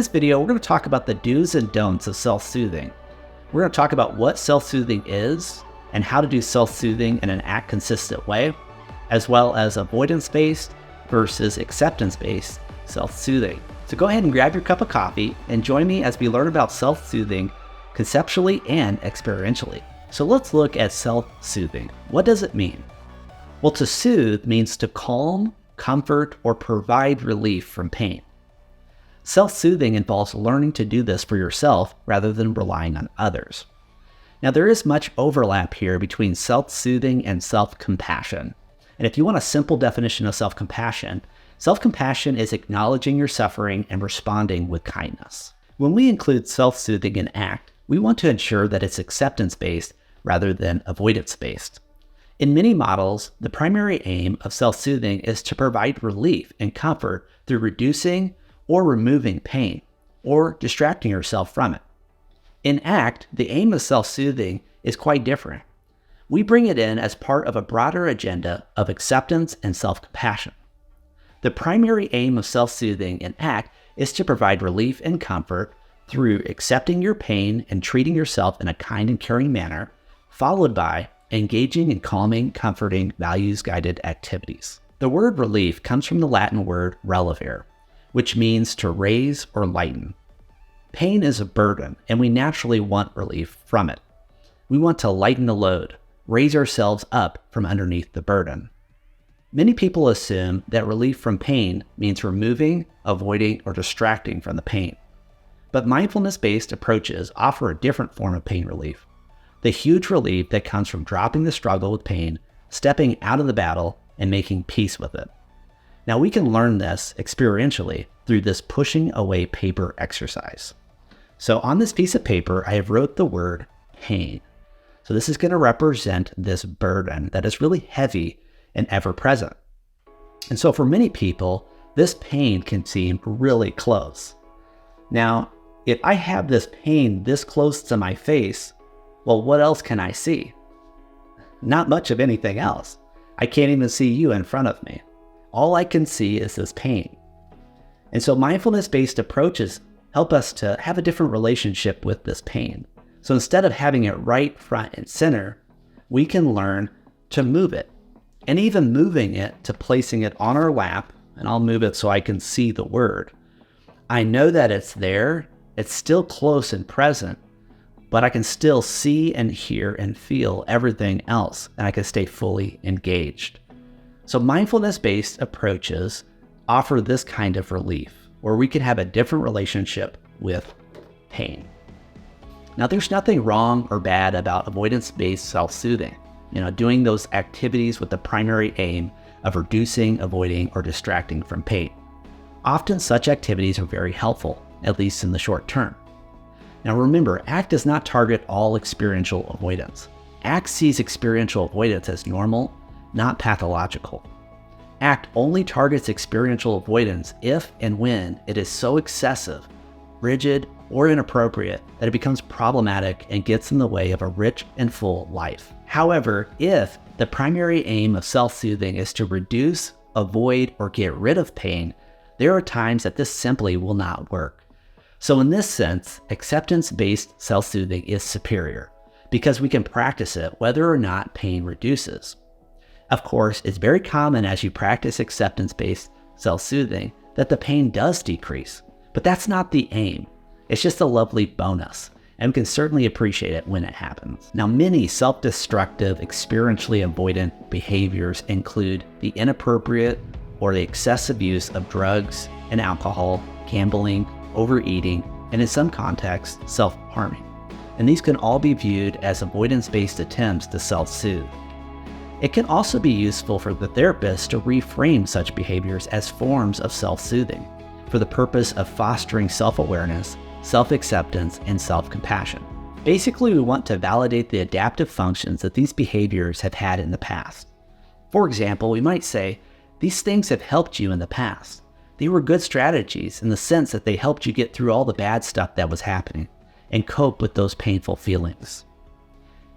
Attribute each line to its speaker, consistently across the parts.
Speaker 1: In this video, we're going to talk about the do's and don'ts of self-soothing. We're going to talk about what self-soothing is and how to do self-soothing in an act-consistent way, as well as avoidance-based versus acceptance-based self-soothing. So go ahead and grab your cup of coffee and join me as we learn about self-soothing conceptually and experientially. So let's look at self-soothing. What does it mean? Well, to soothe means to calm, comfort, or provide relief from pain. Self-soothing involves learning to do this for yourself rather than relying on others. Now, there is much overlap here between self-soothing and self-compassion. And if you want a simple definition of self-compassion is acknowledging your suffering and responding with kindness. When we include self-soothing in ACT, we want to ensure that it's acceptance-based rather than avoidance-based. In many models, the primary aim of self-soothing is to provide relief and comfort through reducing or removing pain, or distracting yourself from it. In ACT, the aim of self-soothing is quite different. We bring it in as part of a broader agenda of acceptance and self-compassion. The primary aim of self-soothing in ACT is to provide relief and comfort through accepting your pain and treating yourself in a kind and caring manner, followed by engaging in calming, comforting, values-guided activities. The word relief comes from the Latin word relevare, which means to raise or lighten. Pain is a burden, and we naturally want relief from it. We want to lighten the load, raise ourselves up from underneath the burden. Many people assume that relief from pain means removing, avoiding, or distracting from the pain. But mindfulness-based approaches offer a different form of pain relief. The huge relief that comes from dropping the struggle with pain, stepping out of the battle, and making peace with it. Now, we can learn this experientially through this pushing away paper exercise. So on this piece of paper, I have wrote the word pain. So this is going to represent this burden that is really heavy and ever present. And so for many people, this pain can seem really close. Now, if I have this pain this close to my face, well, what else can I see? Not much of anything else. I can't even see you in front of me. All I can see is this pain. And so mindfulness-based approaches help us to have a different relationship with this pain. So instead of having it right front and center, we can learn to move it. And even moving it to placing it on our lap, and I'll move it so I can see the word. I know that it's there, it's still close and present, but I can still see and hear and feel everything else, and I can stay fully engaged. So mindfulness-based approaches offer this kind of relief where we can have a different relationship with pain. Now, there's nothing wrong or bad about avoidance-based self-soothing, doing those activities with the primary aim of reducing, avoiding, or distracting from pain. Often such activities are very helpful, at least in the short term. Now remember, ACT does not target all experiential avoidance. ACT sees experiential avoidance as normal, not pathological. ACT only targets experiential avoidance if and when it is so excessive, rigid, or inappropriate that it becomes problematic and gets in the way of a rich and full life. However, if the primary aim of self-soothing is to reduce, avoid, or get rid of pain, there are times that this simply will not work. So in this sense, acceptance-based self-soothing is superior because we can practice it whether or not pain reduces. Of course, it's very common as you practice acceptance-based self-soothing that the pain does decrease, but that's not the aim. It's just a lovely bonus, and we can certainly appreciate it when it happens. Now, many self-destructive, experientially avoidant behaviors include the inappropriate or the excessive use of drugs and alcohol, gambling, overeating, and in some contexts, self-harming. And these can all be viewed as avoidance-based attempts to self-soothe. It can also be useful for the therapist to reframe such behaviors as forms of self-soothing for the purpose of fostering self-awareness, self-acceptance, and self-compassion. Basically, we want to validate the adaptive functions that these behaviors have had in the past. For example, we might say, these things have helped you in the past. They were good strategies in the sense that they helped you get through all the bad stuff that was happening and cope with those painful feelings.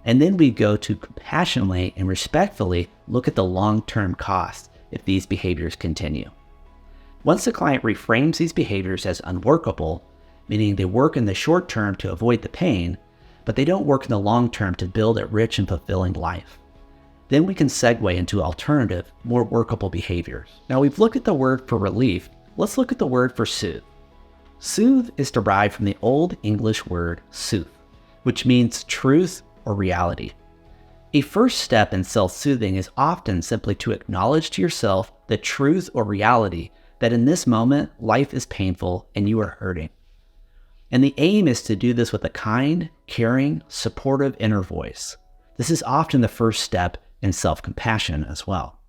Speaker 1: And then we go to compassionately and respectfully look at the long-term cost if these behaviors continue. Once the client reframes these behaviors as unworkable, meaning they work in the short term to avoid the pain, but they don't work in the long term to build a rich and fulfilling life. Then we can segue into alternative, more workable behaviors. Now we've looked at the word for relief, let's look at the word for soothe. Soothe is derived from the Old English word sooth, which means truth or reality. A first step in self-soothing is often simply to acknowledge to yourself the truth or reality that in this moment, life is painful and you are hurting. And the aim is to do this with a kind, caring, supportive inner voice. This is often the first step in self-compassion as well.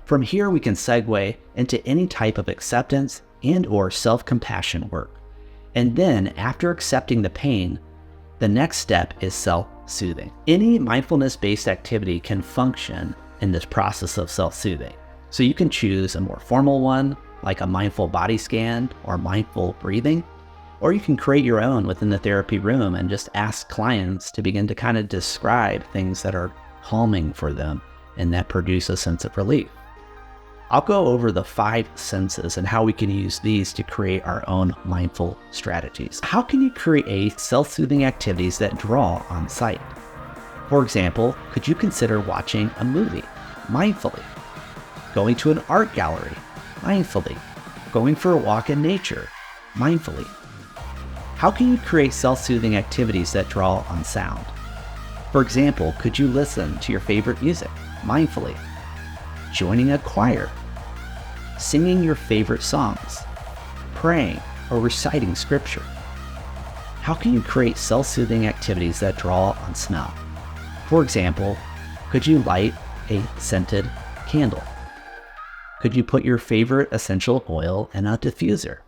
Speaker 1: From here, we can segue into any type of acceptance and/or self-compassion work. And then, after accepting the pain, the next step is self-soothing. Any mindfulness-based activity can function in this process of self-soothing. So you can choose a more formal one, like a mindful body scan or mindful breathing, or you can create your own within the therapy room and just ask clients to begin to kind of describe things that are calming for them and that produce a sense of relief. I'll go over the 5 senses and how we can use these to create our own mindful strategies. How can you create self-soothing activities that draw on sight? For example, could you consider watching a movie mindfully, going to an art gallery mindfully, going for a walk in nature mindfully? How can you create self-soothing activities that draw on sound? For example, could you listen to your favorite music mindfully, joining a choir, singing your favorite songs, praying, or reciting scripture? How can you create self-soothing activities that draw on smell? For example, could you light a scented candle? Could you put your favorite essential oil in a diffuser?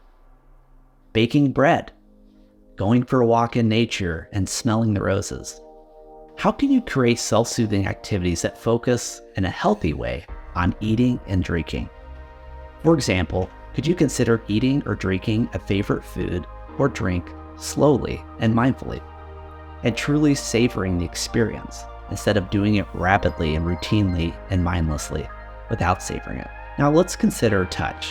Speaker 1: Baking bread, going for a walk in nature and smelling the roses. How can you create self-soothing activities that focus in a healthy way on eating and drinking? For example, could you consider eating or drinking a favorite food or drink slowly and mindfully, and truly savoring the experience instead of doing it rapidly and routinely and mindlessly without savoring it? Now let's consider touch.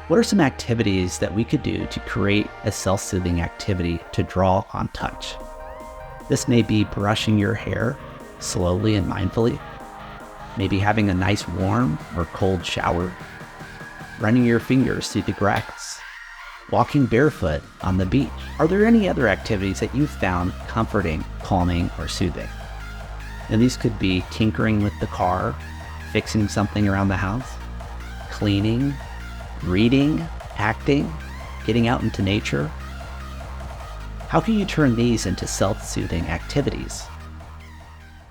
Speaker 1: What are some activities that we could do to create a self-soothing activity to draw on touch? This may be brushing your hair slowly and mindfully, maybe having a nice warm or cold shower, running your fingers through the grass, walking barefoot on the beach. Are there any other activities that you've found comforting, calming, or soothing? And these could be tinkering with the car, fixing something around the house, cleaning, reading, acting, getting out into nature. How can you turn these into self-soothing activities?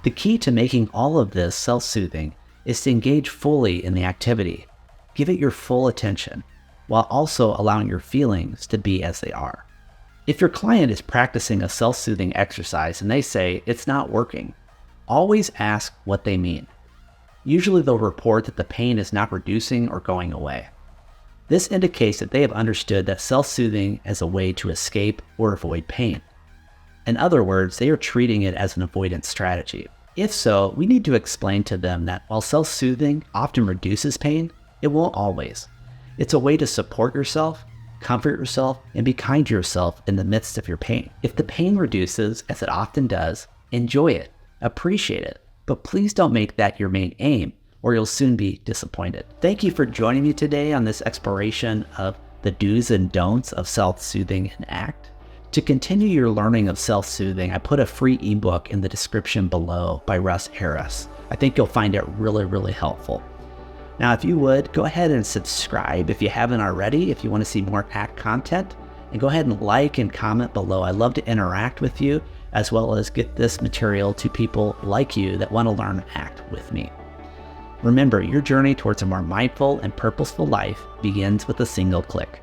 Speaker 1: The key to making all of this self-soothing is to engage fully in the activity. Give it your full attention, while also allowing your feelings to be as they are. If your client is practicing a self-soothing exercise and they say it's not working, always ask what they mean. Usually they'll report that the pain is not reducing or going away. This indicates that they have understood that self-soothing is a way to escape or avoid pain. In other words, they are treating it as an avoidance strategy. If so, we need to explain to them that while self-soothing often reduces pain, it won't always. It's a way to support yourself, comfort yourself, and be kind to yourself in the midst of your pain. If the pain reduces, as it often does, enjoy it, appreciate it, but please don't make that your main aim, or you'll soon be disappointed. Thank you for joining me today on this exploration of the do's and don'ts of self-soothing and ACT. To continue your learning of self-soothing, I put a free ebook in the description below by Russ Harris. I think you'll find it really, really helpful. Now, if you would, go ahead and subscribe if you haven't already, if you want to see more ACT content, and go ahead and like and comment below. I love to interact with you, as well as get this material to people like you that want to learn ACT with me. Remember, your journey towards a more mindful and purposeful life begins with a single click.